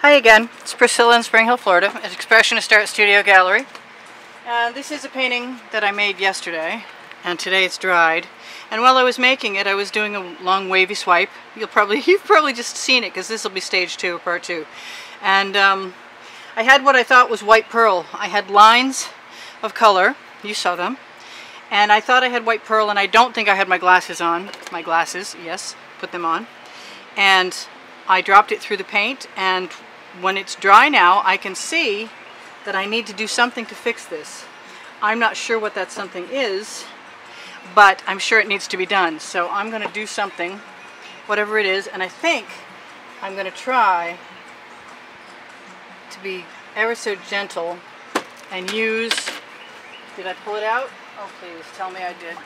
Hi again, it's Priscilla in Spring Hill, Florida at Expressionist Art Studio Gallery. This is a painting that I made yesterday, and today it's dried. And while I was making it, I was doing a long wavy swipe. You've probably just seen it because this will be stage 2 or part 2. And I had what I thought was white pearl. I had lines of color, you saw them, and I thought I had white pearl, and I don't think I had my glasses on. My glasses, yes, put them on. And I dropped it through the paint, and when it's dry now, I can see that I need to do something to fix this. I'm not sure what that something is, but I'm sure it needs to be done. So I'm going to do something, whatever it is, and I think I'm going to try to be ever so gentle and use... Did I pull it out? Oh, please, tell me I did.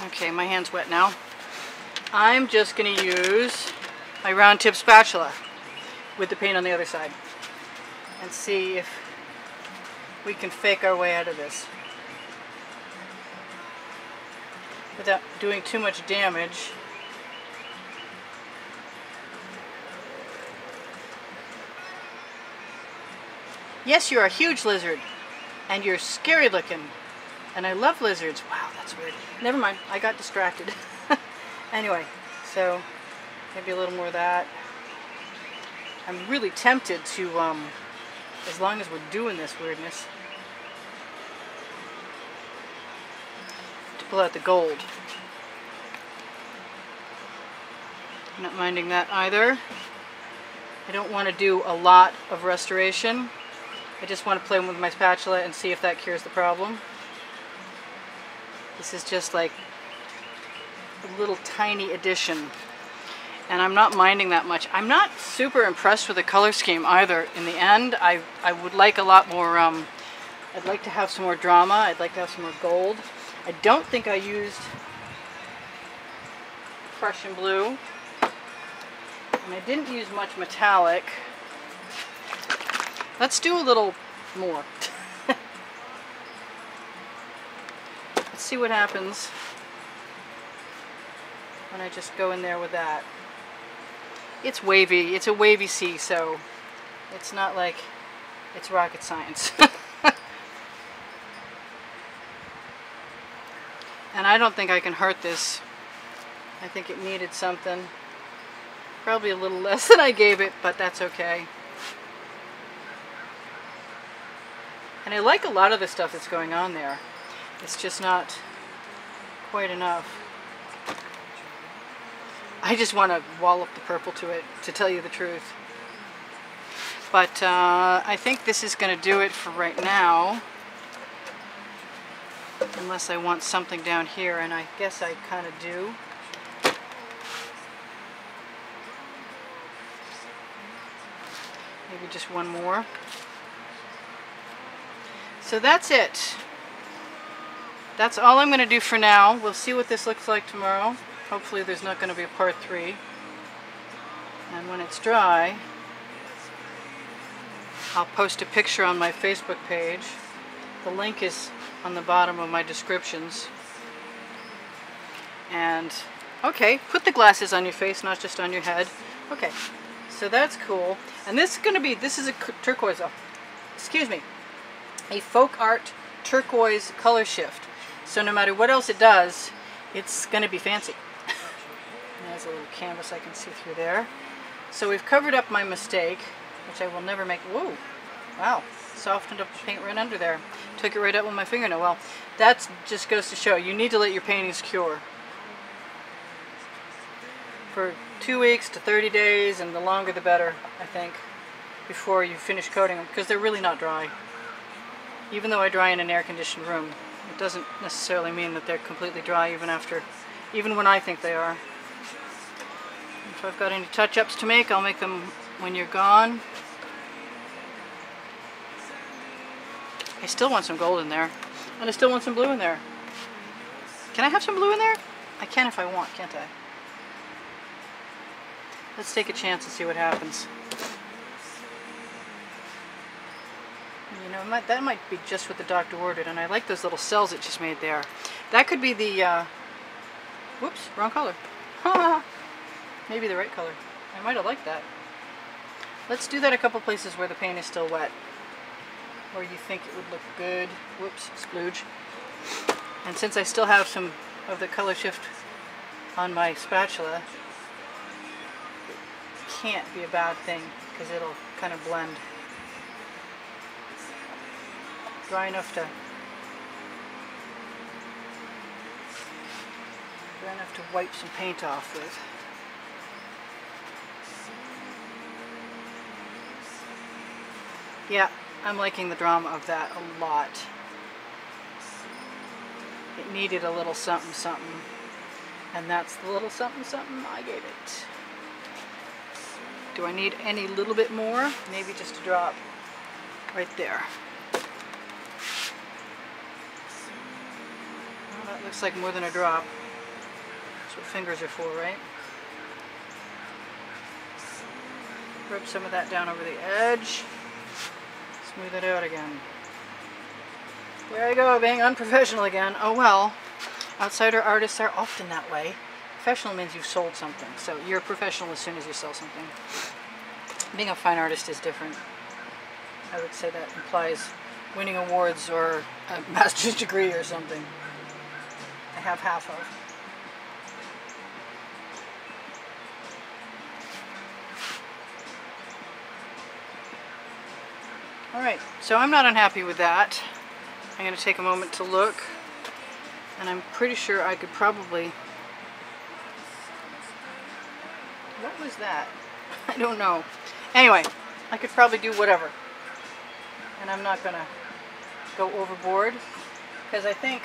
Okay, my hand's wet now. I'm just going to use my round tip spatula with the paint on the other side and see if we can fake our way out of this without doing too much damage. Yes, you're a huge lizard and you're scary looking, and I love lizards. Wow, that's weird. Never mind, I got distracted. Anyway, so maybe a little more of that. I'm really tempted to, as long as we're doing this weirdness, to pull out the gold. I'm not minding that either. I don't want to do a lot of restoration. I just want to play with my spatula and see if that cures the problem. This is just like a little tiny addition, and I'm not minding that much. I'm not super impressed with the color scheme either. In the end, I would like a lot more, I'd like to have some more drama. I'd like to have some more gold. I don't think I used Prussian blue, and I didn't use much metallic. Let's do a little more. Let's see what happens when I just go in there with that. It's wavy. It's a wavy sea, so it's not like it's rocket science. And I don't think I can hurt this. I think it needed something. Probably a little less than I gave it, but that's okay. And I like a lot of the stuff that's going on there. It's just not quite enough. I just want to wallop the purple to it, to tell you the truth. But I think this is going to do it for right now. Unless I want something down here, and I guess I kind of do. Maybe just one more. So that's it. That's all I'm going to do for now. We'll see what this looks like tomorrow. Hopefully there's not going to be a part 3. And when it's dry, I'll post a picture on my Facebook page. The link is on the bottom of my descriptions. And, okay, put the glasses on your face, not just on your head. Okay, so that's cool. And this is going to be, this is a turquoise, excuse me, a folk art turquoise color shift. So no matter what else it does, it's going to be fancy. There's a little canvas I can see through there. So we've covered up my mistake, which I will never make. Whoa, wow, softened up the paint right under there. Took it right up with my fingernail. Well, that just goes to show you need to let your paintings cure for 2 weeks to 30 days, and the longer the better, I think, before you finish coating them, because they're really not dry. Even though I dry in an air-conditioned room, it doesn't necessarily mean that they're completely dry even when I think they are. If I've got any touch-ups to make, I'll make them when you're gone. I still want some gold in there, and I still want some blue in there. Can I have some blue in there? I can if I want, can't I? Let's take a chance and see what happens. You know, that might be just what the doctor ordered, and I like those little cells it just made there. That could be the, whoops, wrong color. Maybe the right color. I might have liked that. let's do that a couple places where the paint is still wet, where you think it would look good. Whoops, splooge. And since I still have some of the color shift on my spatula, it can't be a bad thing because it'll kind of blend. Dry enough to wipe some paint off with. Yeah, I'm liking the drama of that a lot. It needed a little something something, and that's the little something something I gave it. Do I need any little bit more? Maybe just a drop right there. Well, that looks like more than a drop. That's what fingers are for, right? Rub some of that down over the edge. Smooth it out again. There I go, being unprofessional again. Oh well, outsider artists are often that way. Professional means you've sold something, so you're a professional as soon as you sell something. Being a fine artist is different. I would say that implies winning awards or a master's degree or something. I have half of. Alright, so I'm not unhappy with that. I'm going to take a moment to look, and I'm pretty sure I could probably... What was that? I don't know. Anyway, I could probably do whatever. And I'm not going to go overboard, because I think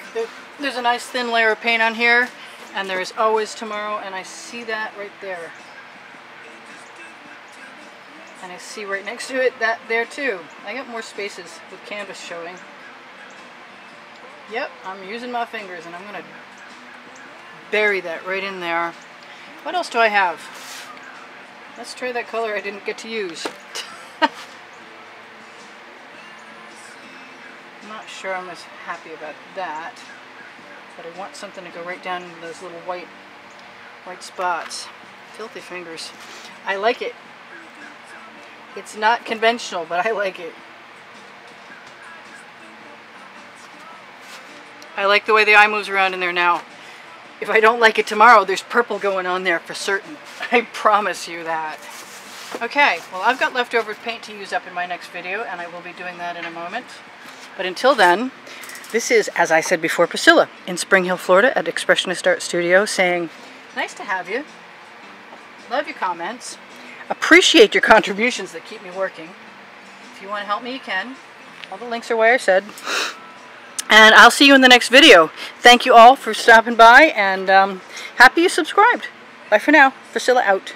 there's a nice thin layer of paint on here, and there is always tomorrow, and I see that right there. And I see right next to it that there too. I got more spaces with canvas showing. Yep, I'm using my fingers and I'm going to bury that right in there. What else do I have? Let's try that color I didn't get to use. I'm not sure I'm as happy about that, but I want something to go right down into those little white spots. Filthy fingers. I like it. It's not conventional, but I like it. I like the way the eye moves around in there now. If I don't like it tomorrow, there's purple going on there for certain. I promise you that. Okay, well I've got leftover paint to use up in my next video, and I will be doing that in a moment. But until then, this is, as I said before, Priscilla in Spring Hill, Florida at Expressionist Art Studio saying, nice to have you. Love your comments. Appreciate your contributions that keep me working. If you want to help me, you can. All the links are where I said. And I'll see you in the next video. Thank you all for stopping by, and happy you subscribed. Bye for now. Priscilla out.